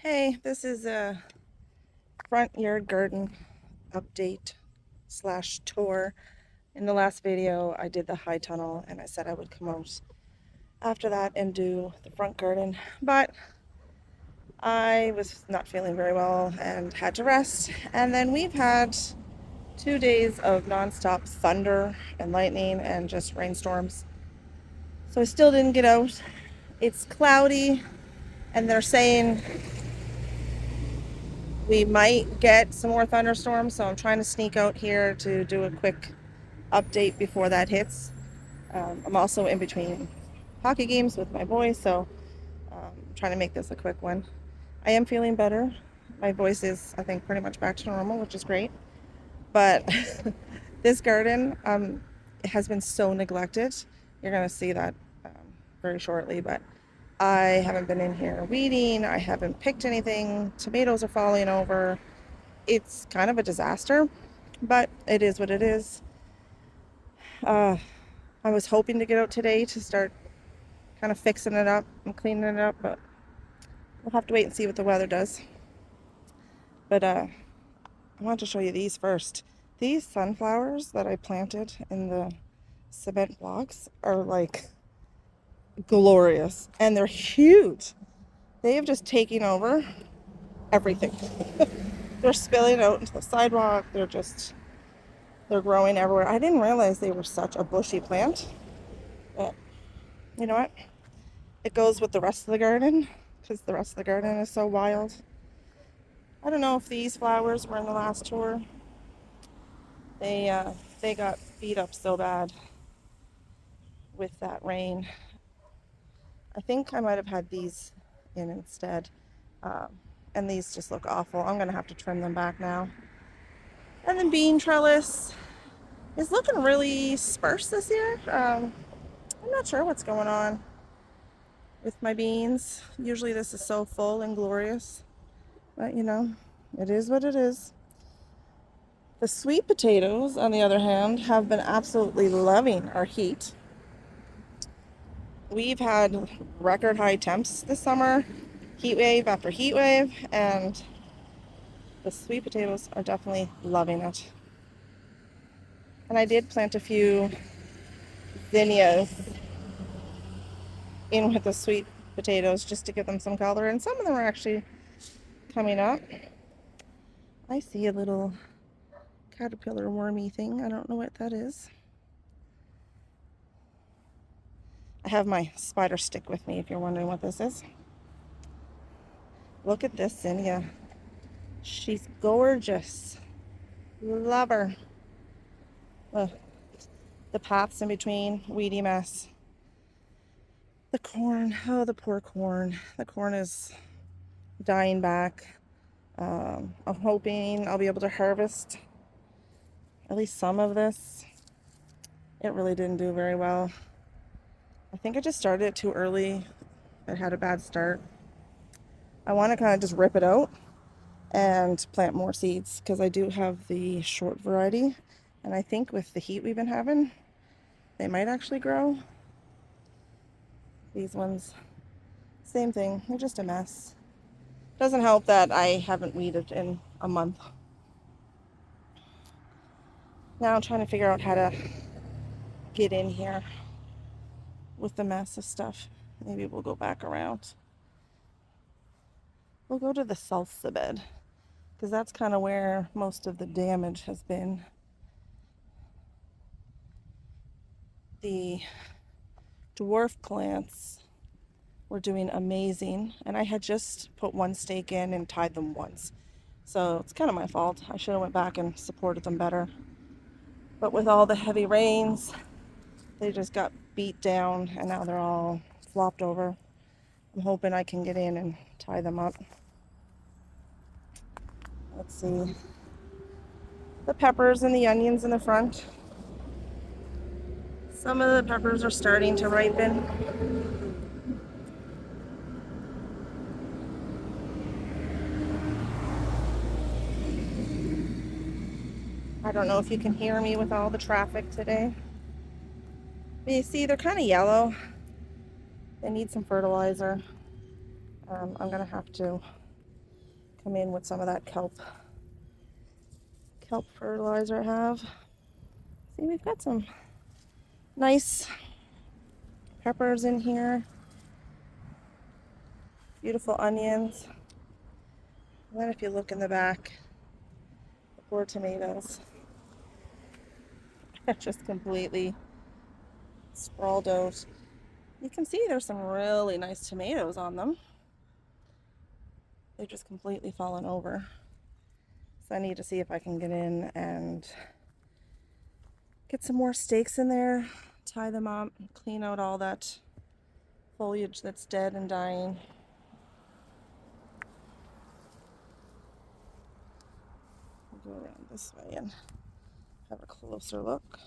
Hey, this is a front yard garden update slash tour. In the last video, I did the high tunnel and I said I would come out after that and do the front garden, but I was not feeling very well and had to rest. And then we've had 2 days of nonstop thunder and lightning and just rainstorms. So I still didn't get out. It's cloudy and they're saying we might get some more thunderstorms, so I'm trying to sneak out here to do a quick update before that hits. I'm also in between hockey games with my boys, so I'm trying to make this a quick one. I am feeling better. My voice is, I think, pretty much back to normal, which is great. But this garden has been so neglected. You're going to see that um, very shortly, but I haven't been in here weeding. I haven't picked anything. Tomatoes are falling over. It's kind of a disaster, but it is what it is. Uh, I was hoping to get out today to start kind of fixing it up and cleaning it up, but we'll have to wait and see what the weather does. But I want to show you these first. These sunflowers that I planted in the cement blocks are like glorious, and they're huge. They have just taken over everything. They're spilling out into the sidewalk. They're growing everywhere. I didn't realize they were such a bushy plant, but you know what? It goes with the rest of the garden because the rest of the garden is so wild. I don't know if these flowers were in the last tour. They got beat up so bad with that rain. I think I might have had these in instead. Um, and these just look awful. I'm gonna have to trim them back now. And the bean trellis is looking really sparse this year. I'm not sure what's going on with my beans. Usually this is so full and glorious, but you know, it is what it is. The sweet potatoes, on the other hand, have been absolutely loving our heat. We've had record high temps this summer, heat wave after heat wave, and the sweet potatoes are definitely loving it. And I did plant a few zinnias in with the sweet potatoes just to give them some color, and some of them are actually coming up. I see a little caterpillar wormy thing. I don't know what that is. I have my spider stick with me if you're wondering what this is. Look at this zinnia. She's gorgeous. Love her. The paths in between, weedy mess. The corn, oh, the poor corn. The corn is dying back. I'm hoping I'll be able to harvest at least some of this. It really didn't do very well. I think I just started it too early. It had a bad start. I want to kind of just rip it out and plant more seeds because I do have the short variety, and I think with the heat we've been having, they might actually grow. These ones, same thing, they're just a mess. Doesn't help that I haven't weeded in a month. Now I'm trying to figure out how to get in here with the mess of stuff. Maybe we'll go back around. We'll go to the salsa bed because that's kind of where most of the damage has been. The dwarf plants were doing amazing, and I had just put one stake in and tied them once, so it's kind of my fault. I should have went back and supported them better, but with all the heavy rains they just got beat down and now they're all flopped over. I'm hoping I can get in and tie them up. Let's see, the peppers and the onions in the front. Some of the peppers are starting to ripen. I don't know if you can hear me with all the traffic today. But you see, they're kind of yellow. They need some fertilizer. I'm gonna have to come in with some of that kelp fertilizer I have. See, we've got some nice peppers in here, beautiful onions. And then if you look in the back, the poor tomatoes are just completely sprawled out. You can see there's some really nice tomatoes on them. They've just completely fallen over. So I need to see if I can get in and get some more stakes in there, tie them up, clean out all that foliage that's dead and dying. Go around this way and have a closer look.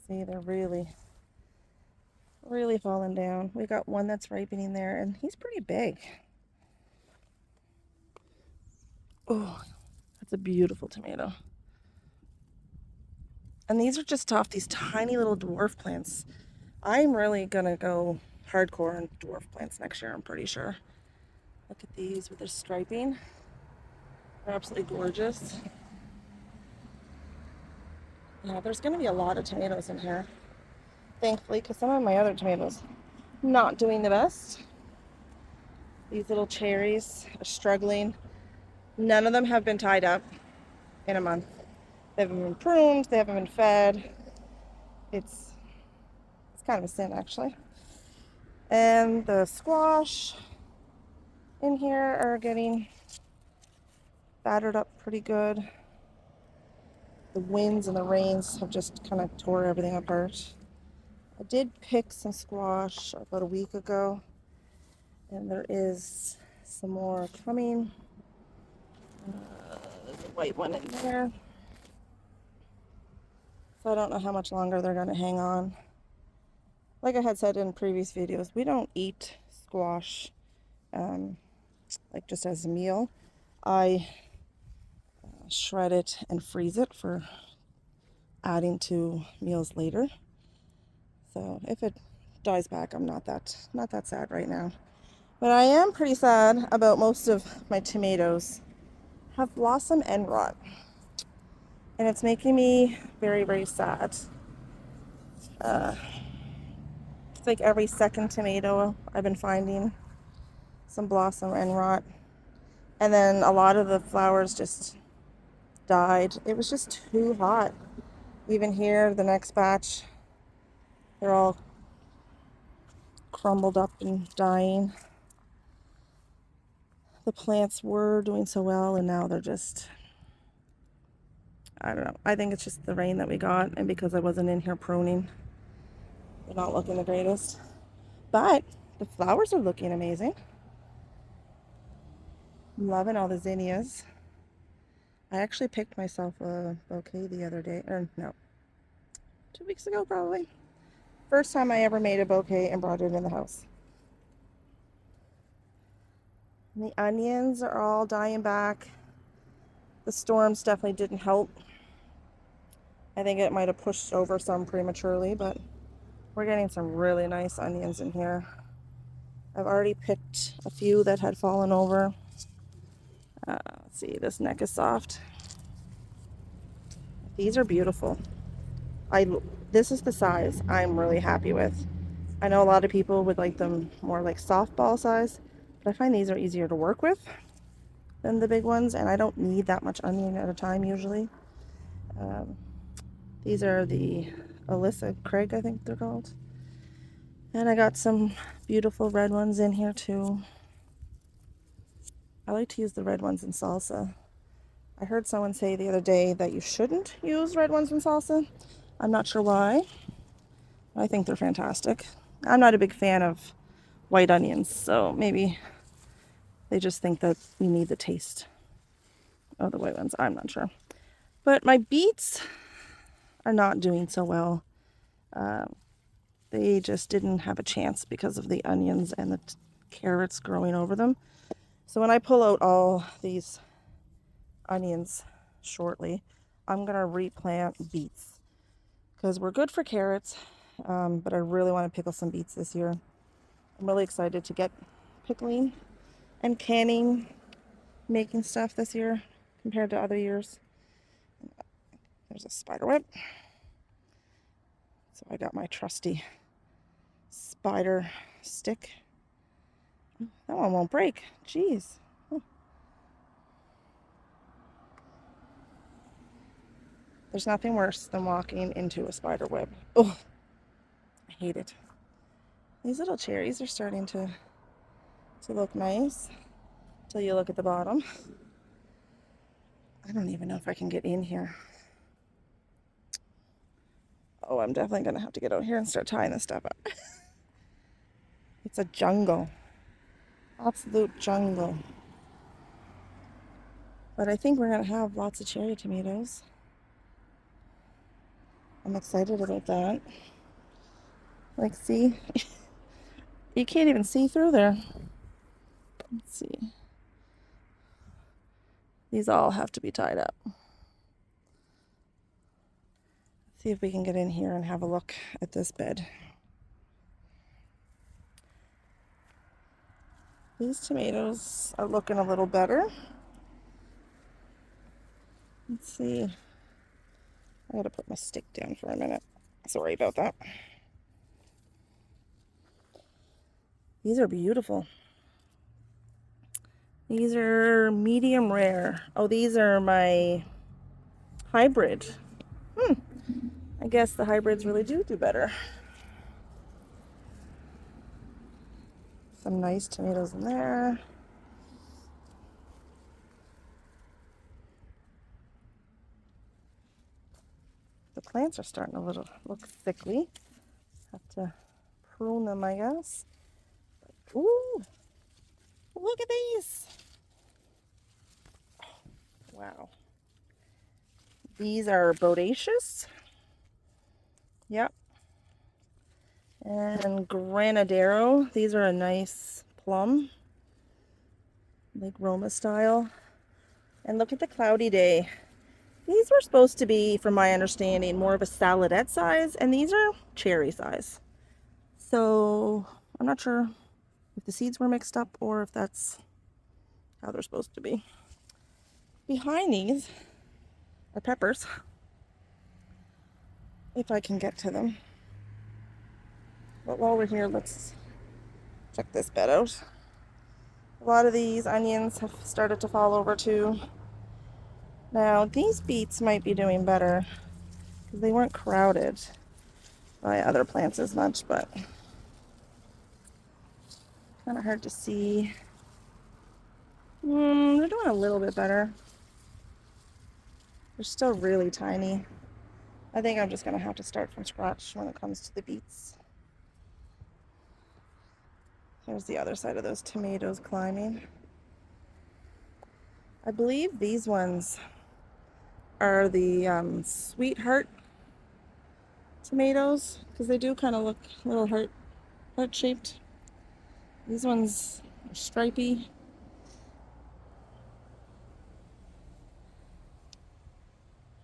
See, they're really falling down. We got one that's ripening there, and he's pretty big. Oh, that's a beautiful tomato. And these are just off these tiny little dwarf plants. I'm really gonna go hardcore on dwarf plants next year, I'm pretty sure. Look at these with their striping. They're absolutely gorgeous. Yeah, there's gonna be a lot of tomatoes in here, thankfully, because some of my other tomatoes not doing the best. These little cherries are struggling. None of them have been tied up in a month. They haven't been pruned, they haven't been fed. It's kind of a sin, actually. And the squash in here are getting battered up pretty good. The winds and the rains have just kind of tore everything apart. I did pick some squash about a week ago, and there is some more coming. There's a white one in there. So I don't know how much longer they're going to hang on. Like I had said in previous videos, we don't eat squash like just as a meal. I shred it and freeze it for adding to meals later. So if it dies back, I'm not that sad right now. But I am pretty sad about most of my tomatoes have blossom end rot. And it's making me very, very sad. It's like every second tomato I've been finding some blossom end rot. And then a lot of the flowers just died. It was just too hot. Even here, the next batch, they're all crumbled up and dying. The plants were doing so well, and now they're just, I don't know. I think it's just the rain that we got, and because I wasn't in here pruning, they're not looking the greatest. But the flowers are looking amazing. I'm loving all the zinnias. I actually picked myself a bouquet the other day, or no, 2 weeks ago probably. First time I ever made a bouquet and brought it in the house. And the onions are all dying back. The storms definitely didn't help. I think it might have pushed over some prematurely, but we're getting some really nice onions in here. I've already picked a few that had fallen over. Let's see, this neck is soft. These are beautiful. This is the size I'm really happy with. I know a lot of people would like them more like softball size, but I find these are easier to work with than the big ones, and I don't need that much onion at a time usually. These are the Alyssa Craig, I think they're called. And I got some beautiful red ones in here too. I like to use the red ones in salsa. I heard someone say the other day that you shouldn't use red ones in salsa. I'm not sure why. I think they're fantastic. I'm not a big fan of white onions, so maybe they just think that we need the taste of the white ones. I'm not sure. But my beets are not doing so well. They just didn't have a chance because of the onions and the carrots growing over them. So when I pull out all these onions shortly, I'm going to replant beets because we're good for carrots, but I really want to pickle some beets this year. I'm really excited to get pickling and canning, making stuff this year compared to other years. There's a spider web. So I got my trusty spider stick. That one won't break. Jeez. Oh. There's nothing worse than walking into a spider web. Oh, I hate it. These little cherries are starting to look nice until you look at the bottom. I don't even know if I can get in here. Oh, I'm definitely gonna have to get out here and start tying this stuff up. It's a jungle. Absolute jungle. But I think we're gonna have lots of cherry tomatoes. I'm excited about that. Like, see? You can't even see through there. Let's see. These all have to be tied up. See if we can get in here and have a look at this bed. These tomatoes are looking a little better. Let's see. I gotta put my stick down for a minute. Sorry about that. These are beautiful. These are medium rare. Oh, these are my hybrid. I guess the hybrids really do better. Some nice tomatoes in there. The plants are starting to look sickly. Have to prune them, I guess. Ooh, look at these. Wow. These are bodacious. Yep. And Granadero. These are a nice plum, like Roma style. And look at the cloudy day. These were supposed to be, from my understanding, more of a saladette size, and these are cherry size. So I'm not sure if the seeds were mixed up or if that's how they're supposed to be. Behind these are peppers, if I can get to them. But while we're here, let's check this bed out. A lot of these onions have started to fall over too. Now, these beets might be doing better because they weren't crowded by other plants as much, but kind of hard to see. They're doing a little bit better. They're still really tiny. I think I'm just going to have to start from scratch when it comes to the beets. Here's the other side of those tomatoes climbing. I believe these ones are the sweetheart tomatoes because they do kind of look a little heart shaped. These ones are stripy.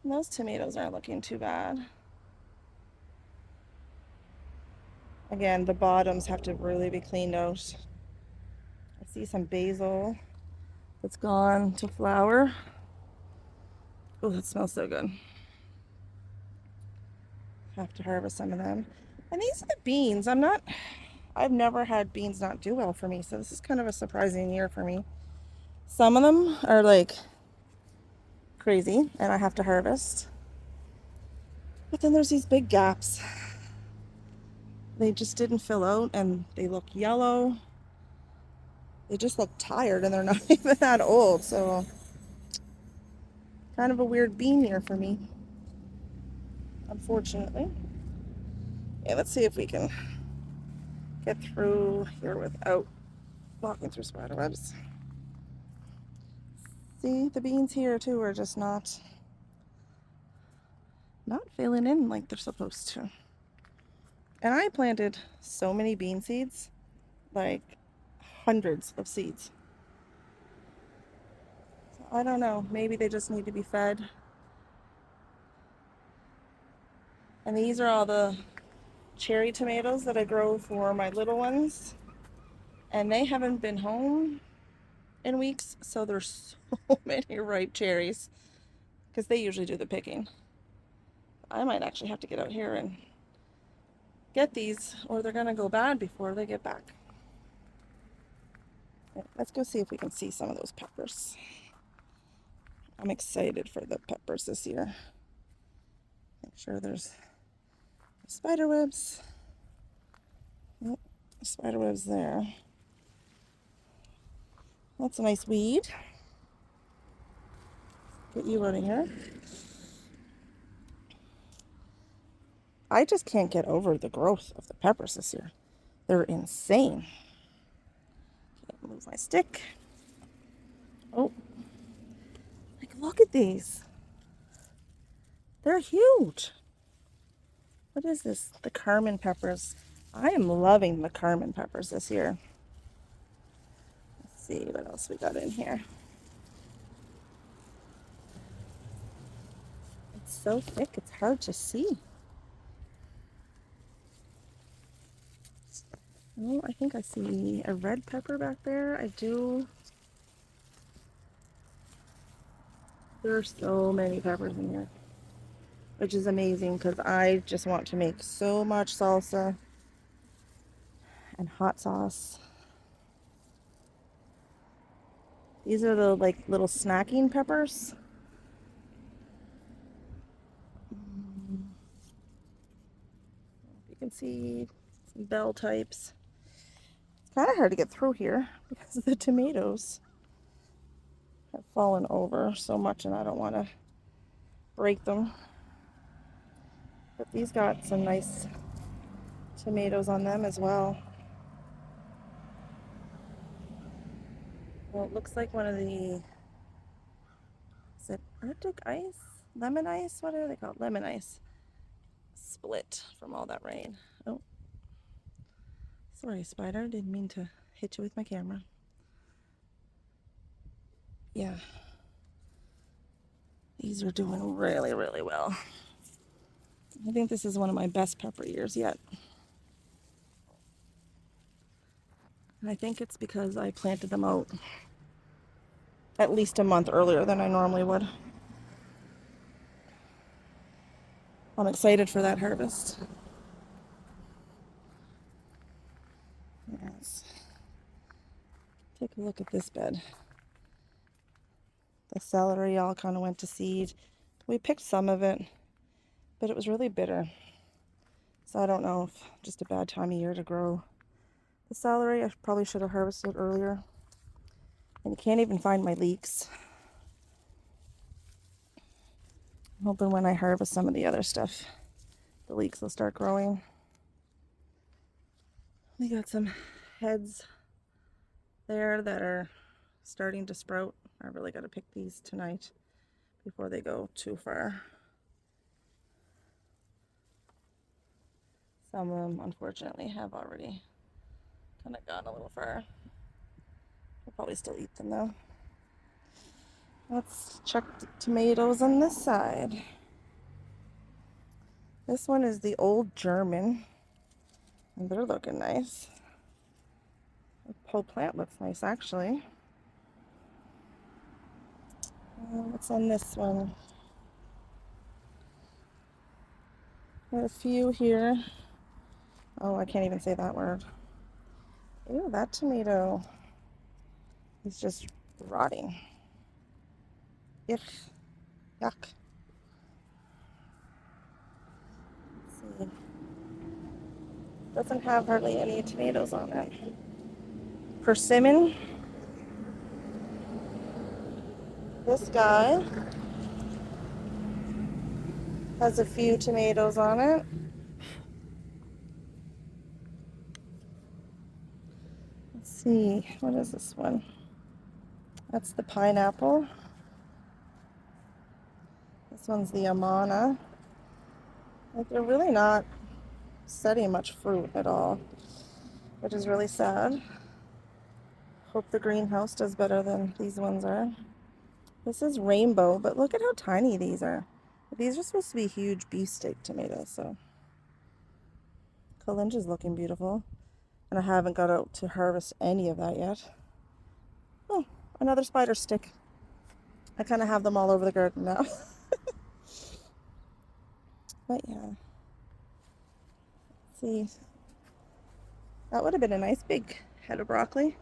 And those tomatoes aren't looking too bad. Again, the bottoms have to really be cleaned out. I see some basil that's gone to flower. Oh, that smells so good. Have to harvest some of them. And these are the beans. I've never had beans not do well for me, so this is kind of a surprising year for me. Some of them are like crazy and I have to harvest. But then there's these big gaps. They just didn't fill out and they look yellow. They just look tired and they're not even that old, so kind of a weird bean year for me, unfortunately. Yeah, let's see if we can get through here without walking through spider webs. See, the beans here too are just not filling in like they're supposed to. And I planted so many bean seeds, like hundreds of seeds. So I don't know, maybe they just need to be fed. And these are all the cherry tomatoes that I grow for my little ones. And they haven't been home in weeks, so there's so many ripe cherries because they usually do the picking. I might actually have to get out here and get these, or they're gonna go bad before they get back. Let's go see if we can see some of those peppers. I'm excited for the peppers this year. Make sure there's spider webs. Yep, spider webs there. That's a nice weed. Get you out of here. I just can't get over the growth of the peppers this year. They're insane. Can't move my stick. Oh, like look at these. They're huge. What is this? The Carmen peppers. I am loving the Carmen peppers this year. Let's see what else we got in here. It's so thick, it's hard to see. Oh, I think I see a red pepper back there. I do. There are so many peppers in here, which is amazing because I just want to make so much salsa and hot sauce. These are the like little snacking peppers. You can see some bell types. It's kind of hard to get through here because the tomatoes have fallen over so much and I don't want to break them. But these got some nice tomatoes on them as well. Well, it looks like one of the, is it Arctic ice? Lemon ice? What are they called? Lemon ice. Split from all that rain. Oh, sorry, spider. Didn't mean to hit you with my camera. Yeah. These are doing really, really well. I think this is one of my best pepper years yet. And I think it's because I planted them out at least a month earlier than I normally would. I'm excited for that harvest. Yes. Take a look at this bed. The celery all kind of went to seed. We picked some of it, but it was really bitter. So I don't know if just a bad time of year to grow the celery. I probably should have harvested earlier. And you can't even find my leeks. I'm hoping when I harvest some of the other stuff, the leeks will start growing. We got some heads there that are starting to sprout. I really got to pick these tonight before they go too far. Some of them, unfortunately, have already kind of gone a little far. I'll probably still eat them though. Let's check the tomatoes on this side. This one is the Old German, and they're looking nice. The whole plant looks nice, actually. What's on this one? Got a few here. Oh, I can't even say that word. Ew, that tomato is just rotting. Yuck. Yuck. Let's see. Doesn't have hardly any tomatoes on it. Persimmon. This guy has a few tomatoes on it. Let's see, what is this one? That's the pineapple. This one's the Amana. Like, they're really not setting much fruit at all, which is really sad. Hope the greenhouse does better than these ones are. This is rainbow, but look at how tiny these are. These are supposed to be huge beefsteak tomatoes, so. Calenda's looking beautiful. And I haven't got out to harvest any of that yet. Oh, another spider stick. I kind of have them all over the garden now. But yeah, see, that would have been a nice big head of broccoli,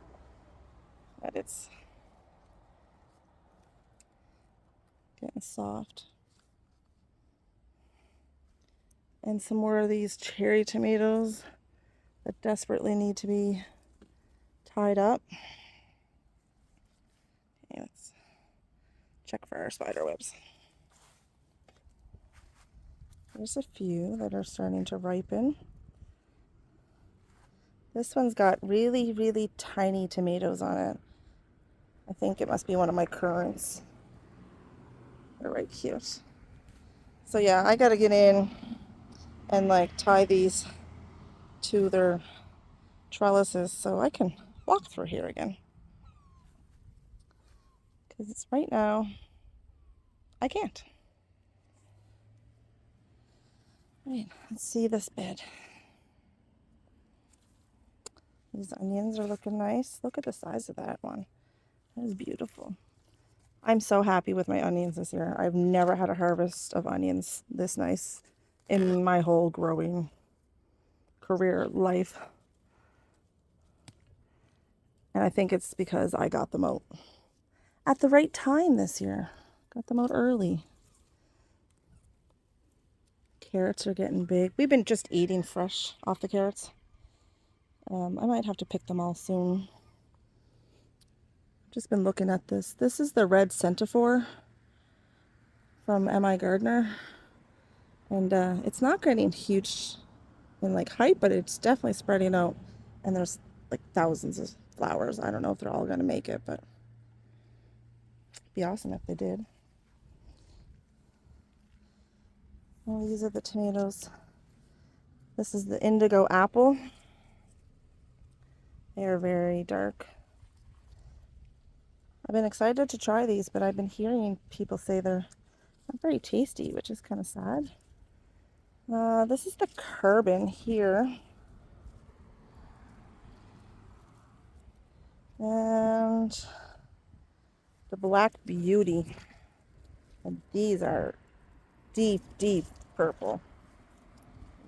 but it's getting soft. And some more of these cherry tomatoes that desperately need to be tied up. Okay, let's check for our spider webs. There's a few that are starting to ripen. This one's got really, really tiny tomatoes on it. I think it must be one of my currants. They're right cute. So yeah, I gotta get in and like tie these to their trellises so I can walk through here again. Because it's right now, I can't. Right, let's see this bed. These onions are looking nice. Look at the size of that one. That is beautiful. I'm so happy with my onions this year. I've never had a harvest of onions this nice in my whole growing career life. And I think it's because I got them out at the right time this year. Got them out early. Carrots are getting big. We've been just eating fresh off the carrots. I might have to pick them all soon. Just been looking at this. This is the red centifor from M.I. Gardner. And it's not getting huge in like height, but it's definitely spreading out. And there's like thousands of flowers. I don't know if they're all going to make it, but it'd be awesome if they did. Well, these are the tomatoes. This is the indigo apple. They are very dark. I've been excited to try these, but I've been hearing people say they're not very tasty, which is kind of sad. This is the Kerbin here. And the Black Beauty. And these are deep, deep purple.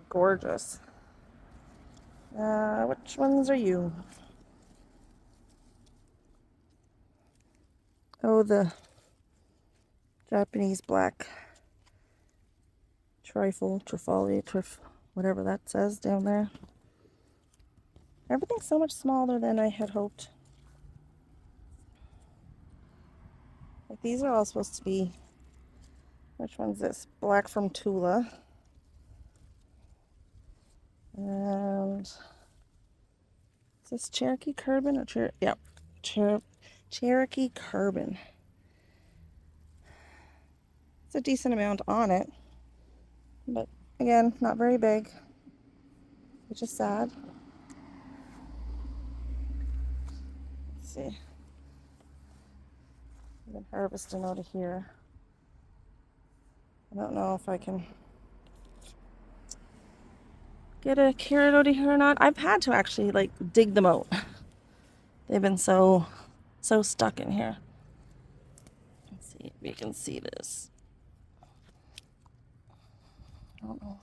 Gorgeous. Which ones are you? Oh, the Japanese black trifoliate, whatever that says down there. Everything's so much smaller than I had hoped. Like these are all supposed to be, which one's this? Black from Tula. And is this Cherokee Kerbin or yep, Cherokee Kerbin. It's a decent amount on it, but again, not very big, which is sad. Let's see. I've been harvesting out of here. I don't know if I can get a carrot out of here or not. I've had to actually like dig them out. They've been so stuck in here. Let's see if we can see this. I don't know.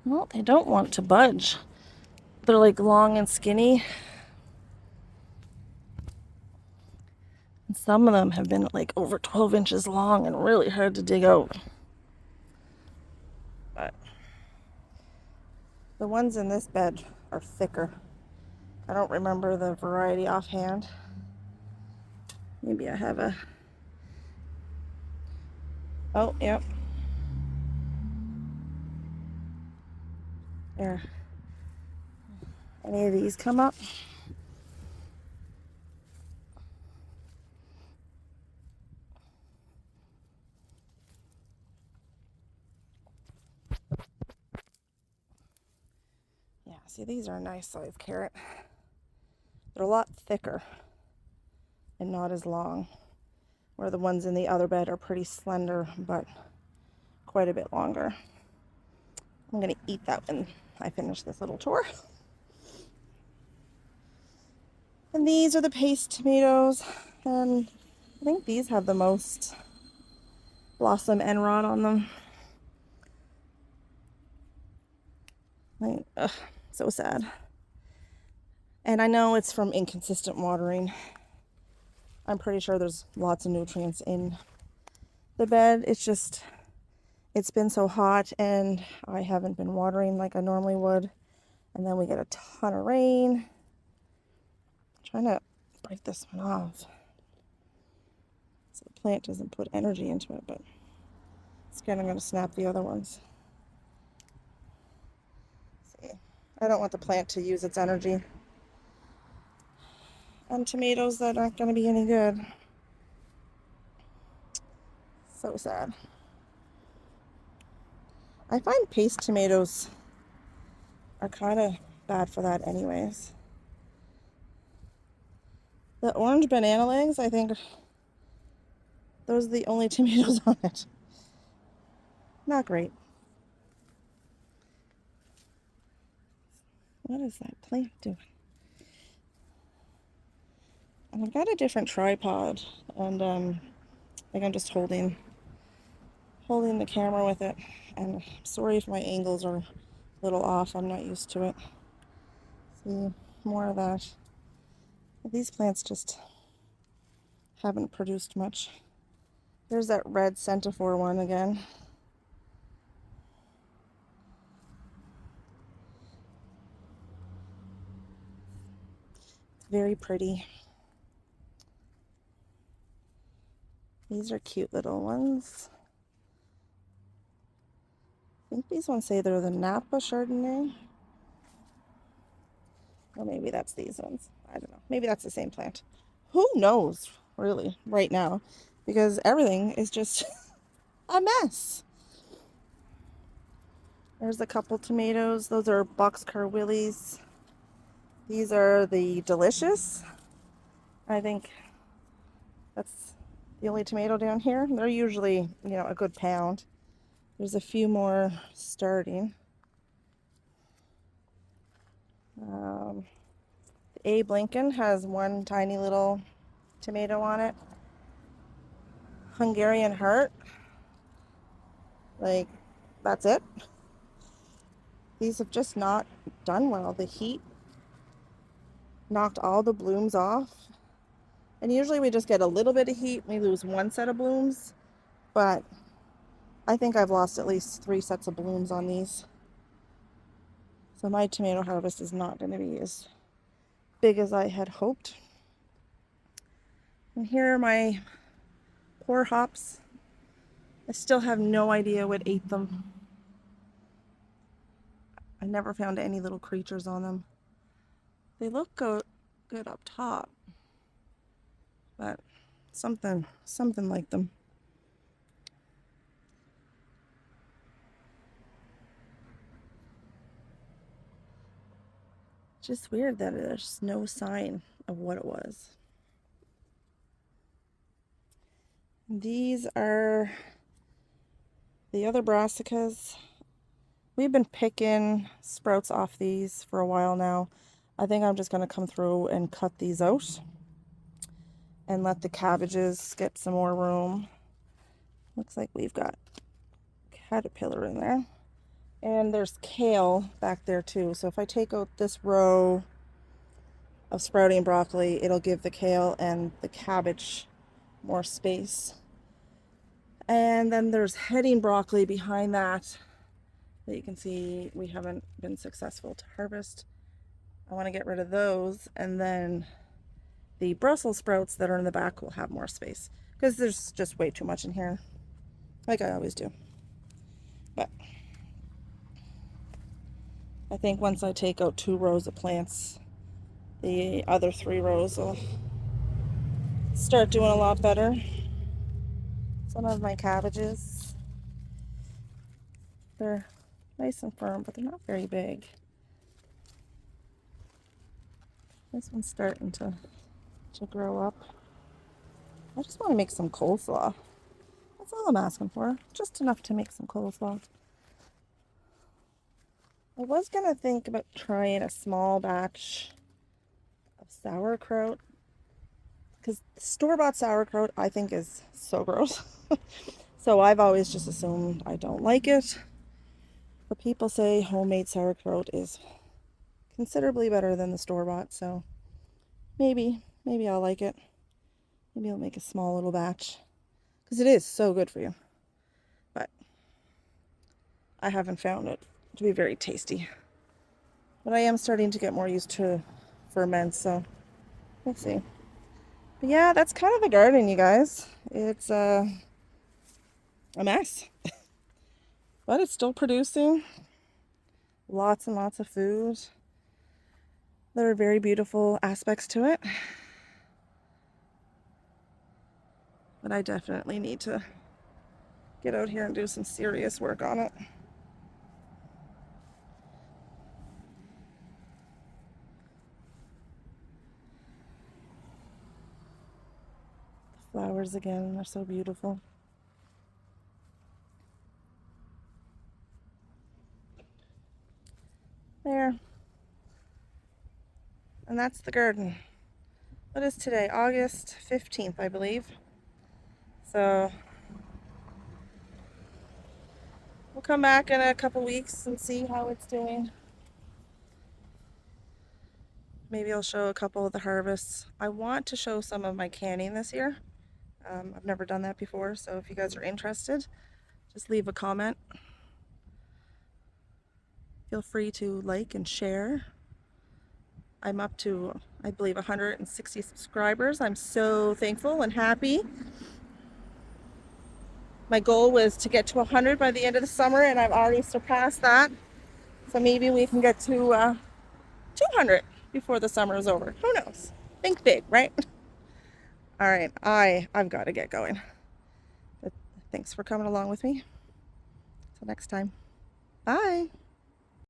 Well, they don't want to budge. They're like long and skinny. And some of them have been like over 12 inches long and really hard to dig out. But the ones in this bed are thicker. I don't remember the variety offhand. Maybe I have a... Oh, yep. There. Any of these come up? Yeah, see, these are a nice sized carrot. They're a lot thicker and not as long, where the ones in the other bed are pretty slender, but quite a bit longer. I'm gonna eat that when I finish this little tour. And these are the paste tomatoes, and I think these have the most blossom end rod on them. So sad. And I know it's from inconsistent watering. I'm pretty sure there's lots of nutrients in the bed. It's just, it's been so hot and I haven't been watering like I normally would. And then we get a ton of rain. I'm trying to break this one off so the plant doesn't put energy into it, but scared I'm going to snap the other ones. See, I don't want the plant to use its energy on tomatoes that aren't going to be any good. So sad. I find paste tomatoes are kind of bad for that anyways. The orange banana legs, I think those are the only tomatoes on it. Not great. What is that plant doing? And I've got a different tripod, and I think I'm just holding the camera with it. And I'm sorry if my angles are a little off. I'm not used to it. See, more of that. These plants just haven't produced much. There's that red centifor one again. It's very pretty. These are cute little ones. I think these ones say they're the Napa Chardonnay. Or maybe that's these ones. I don't know. Maybe that's the same plant. Who knows, really, right now? Because everything is just a mess. There's a couple tomatoes. Those are Boxcar Willies. These are the Delicious. I think that's the only tomato down here. They're usually, a good pound. There's a few more starting. Abe Lincoln has one tiny little tomato on it. Hungarian Heart. Like, that's it. These have just not done well. The heat knocked all the blooms off. And usually we just get a little bit of heat, we lose one set of blooms. But I think I've lost at least 3 sets of blooms on these. So my tomato harvest is not going to be as big as I had hoped. And here are my poor hops. I still have no idea what ate them. I never found any little creatures on them. They look good up top, but something like them. Just weird that there's no sign of what it was. These are the other brassicas. We've been picking sprouts off these for a while now. I think I'm just going to come through and cut these out and let the cabbages get some more room. Looks like we've got caterpillar in there. And there's kale back there too. So if I take out this row of sprouting broccoli, it'll give the kale and the cabbage more space. And then there's heading broccoli behind that you can see we haven't been successful to harvest. I want to get rid of those, and then the Brussels sprouts that are in the back will have more space because there's just way too much in here, like I always do. But I think once I take out 2 rows of plants, the other 3 rows will start doing a lot better. Some of my cabbages, they're nice and firm, but they're not very big. This one's starting to grow up. I just want to make some coleslaw. That's all I'm asking for. Just enough to make some coleslaw. I was gonna think about trying a small batch of sauerkraut because store-bought sauerkraut I think is so gross. So I've always just assumed I don't like it. But people say homemade sauerkraut is considerably better than the store-bought, so maybe I'll like it. Maybe I'll make a small little batch because it is so good for you. But I haven't found it to be very tasty. But I am starting to get more used to ferments, so we'll see. But yeah, that's kind of the garden, you guys. It's a mess, but it's still producing lots and lots of food. There are very beautiful aspects to it. But I definitely need to get out here and do some serious work on it. The flowers again are so beautiful. There. And that's the garden. What is today? August 15th, I believe. So we'll come back in a couple weeks and see how it's doing. Maybe I'll show a couple of the harvests. I want to show some of my canning this year. I've never done that before, so if you guys are interested, just leave a comment. Feel free to like and share. I'm up to, I believe, 160 subscribers. I'm so thankful and happy. My goal was to get to 100 by the end of the summer, and I've already surpassed that. So maybe we can get to 200 before the summer is over. Who knows? Think big, right? All right, I've got to get going. But thanks for coming along with me. Till next time. Bye.